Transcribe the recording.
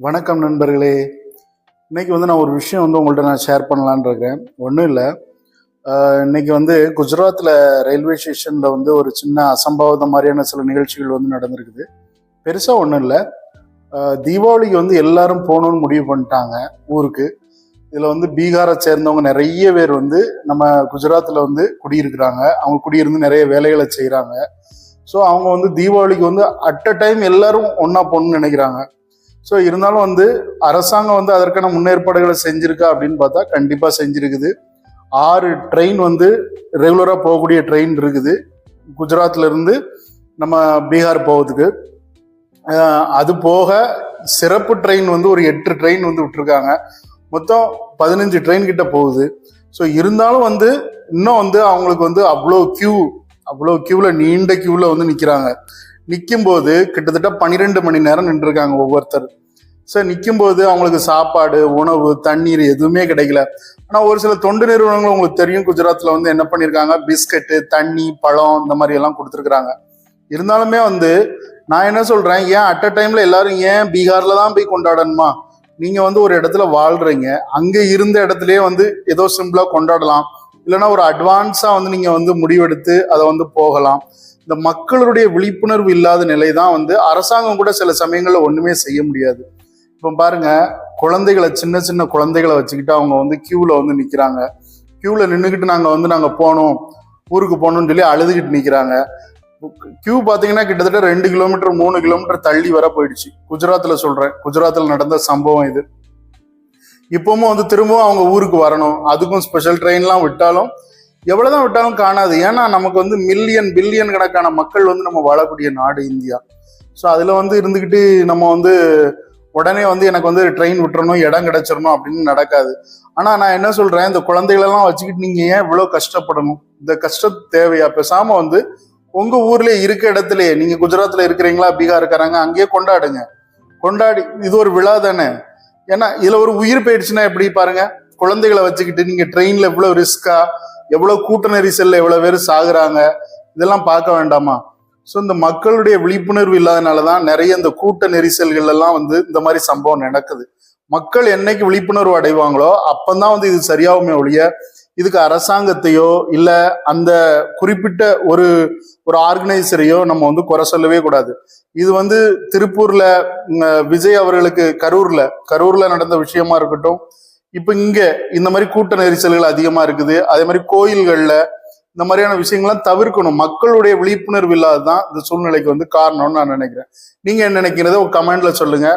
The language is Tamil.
வணக்கம் நண்பர்களே. இன்னைக்கு நான் ஒரு விஷயம் உங்கள்கிட்ட நான் ஷேர் பண்ணலான்னு இருக்கேன். ஒன்றும் இல்லை, இன்னைக்கு குஜராத்தில் ரயில்வே ஸ்டேஷனில் ஒரு சின்ன அசம்பாவிதம் மாதிரியான சில நிகழ்ச்சிகள் நடந்திருக்குது. பெருசாக ஒன்றும் இல்லை. தீபாவளிக்கு எல்லாரும் போகணுன்னு முடிவு பண்ணிட்டாங்க ஊருக்கு. இதில் பீகாரை சேர்ந்தவங்க நிறைய பேர் நம்ம குஜராத்தில் குடியிருக்கிறாங்க. அவங்க குடியிருந்து நிறைய வேலைகளை செய்கிறாங்க. ஸோ அவங்க தீபாவளிக்கு அட் அ டைம் எல்லாரும் ஒன்றா போகணுன்னு நினைக்கிறாங்க. ஸோ இருந்தாலும் அரசாங்கம் அதற்கான முன்னேற்பாடுகளை செஞ்சிருக்கா அப்படின்னு பார்த்தா கண்டிப்பாக செஞ்சிருக்குது. 6 ட்ரெயின் ரெகுலராக போகக்கூடிய ட்ரெயின் இருக்குது குஜராத்ல இருந்து நம்ம பீகார் போகிறதுக்கு. அது போக சிறப்பு ட்ரெயின் ஒரு 8 ட்ரெயின் விட்டுருக்காங்க. மொத்தம் 15 ட்ரெயின் கிட்ட போகுது. ஸோ இருந்தாலும் இன்னும் அவங்களுக்கு அவ்வளோ கியூல நீண்ட கியூல நிற்கிறாங்க. நிற்கும்போது கிட்டத்தட்ட 12 மணி நேரம் நின்றுருக்காங்க ஒவ்வொருத்தர். சார் நிற்கும்போது அவங்களுக்கு சாப்பாடு, உணவு, தண்ணீர் எதுவுமே கிடைக்கல. ஆனால் ஒரு சில தொண்டு நிறுவனங்கள் உங்களுக்கு தெரியும், குஜராத்தில் என்ன பண்ணியிருக்காங்க, பிஸ்கட்டு, தண்ணி, பழம் இந்த மாதிரி எல்லாம் கொடுத்துருக்குறாங்க. இருந்தாலுமே நான் என்ன சொல்றேன், ஏன் அட் அ டைம்ல எல்லாரும் ஏன் பீகார்ல தான் போய் கொண்டாடணுமா? நீங்க ஒரு இடத்துல வாழ்றீங்க, அங்க இருந்த இடத்துலயே ஏதோ சிம்பிளா கொண்டாடலாம். இல்லைன்னா ஒரு அட்வான்ஸா நீங்க முடிவெடுத்து அதை போகலாம். இந்த மக்களுடைய விழிப்புணர்வு இல்லாத நிலை தான் அரசாங்கம் கூட சில சமயங்கள்ல ஒண்ணுமே செய்ய முடியாது. இப்போ பாருங்க, குழந்தைகளை, சின்ன சின்ன குழந்தைகளை வச்சுக்கிட்டு அவங்க கியூல நிக்கிறாங்க. கியூல நின்றுக்கிட்டு நாங்க போகணும், ஊருக்கு போகணும்னு சொல்லி அழுதுகிட்டு நிக்கிறாங்க. கியூ பாத்தீங்கன்னா கிட்டத்தட்ட 2 கிலோமீட்டர் 3 கிலோமீட்டர் தள்ளி வர போயிடுச்சு. குஜராத்ல சொல்றேன், குஜராத்ல நடந்த சம்பவம் இது. இப்பவும் திரும்பவும் அவங்க ஊருக்கு வரணும். அதுக்கும் ஸ்பெஷல் ட்ரெயின்லாம் விட்டாலும் எவ்வளவுதான் விட்டாலும் காணாது. ஏன்னா நமக்கு மில்லியன் பில்லியன் கணக்கான மக்கள் நம்ம வாழக்கூடிய நாடு இந்தியா. ஸோ அதுல இருந்துகிட்டு நம்ம உடனே எனக்கு ட்ரெயின் விட்டுறணும், இடம் கிடைச்சிடணும் அப்படின்னு நடக்காது. ஆனா நான் என்ன சொல்றேன், இந்த குழந்தைகளெல்லாம் வச்சுக்கிட்டு நீங்க ஏன் இவ்வளவு கஷ்டப்படணும்? இந்த கஷ்டம் தேவையா? பேசாம உங்க ஊர்ல இருக்க இடத்துலயே, நீங்க குஜராத்ல இருக்கிறீங்களா, பீகார் இருக்காங்க, அங்கேயே கொண்டாடுங்க. கொண்டாடி இது ஒரு விழா தானே. ஏன்னா இதுல ஒரு உயிர் போயிடுச்சுன்னா எப்படி பாருங்க. குழந்தைகளை வச்சுக்கிட்டு நீங்க ட்ரெயின்ல எவ்வளவு ரிஸ்கா, எவ்வளவு கூட்ட நெரிசல்ல எவ்வளவு பேர் சாகுறாங்க, இதெல்லாம் பார்க்க வேண்டாமா? ஸோ இந்த மக்களுடைய விழிப்புணர்வு இல்லாதனாலதான் நிறைய இந்த கூட்ட நெரிசல்கள் எல்லாம் இந்த மாதிரி சம்பவம் நடக்குது. மக்கள் என்னைக்கு விழிப்புணர்வு அடைவாங்களோ அப்பந்தான் இது சரியாகுமே ஒழிய, இதுக்கு அரசாங்கத்தையோ இல்ல அந்த குறிப்பிட்ட ஒரு ஆர்கனைசரையோ நம்ம குறை சொல்லவே கூடாது. இது திருப்பூர்ல விஜய் அவர்களுக்கு கரூர்ல நடந்த விஷயமா இருக்கட்டும், இப்ப இங்க இந்த மாதிரி கூட்ட நெரிசல்கள் அதிகமா இருக்குது. அதே மாதிரி கோயில்கள்ல இந்த மாதிரியான விஷயங்கள்லாம் தவிர்க்கணும். மக்களுடைய விழிப்புணர்வு இல்லாததான் இந்த சூழ்நிலைக்கு காரணம்னு நான் நினைக்கிறேன். நீங்க என்ன நினைக்கிறத கமெண்ட்ல சொல்லுங்க.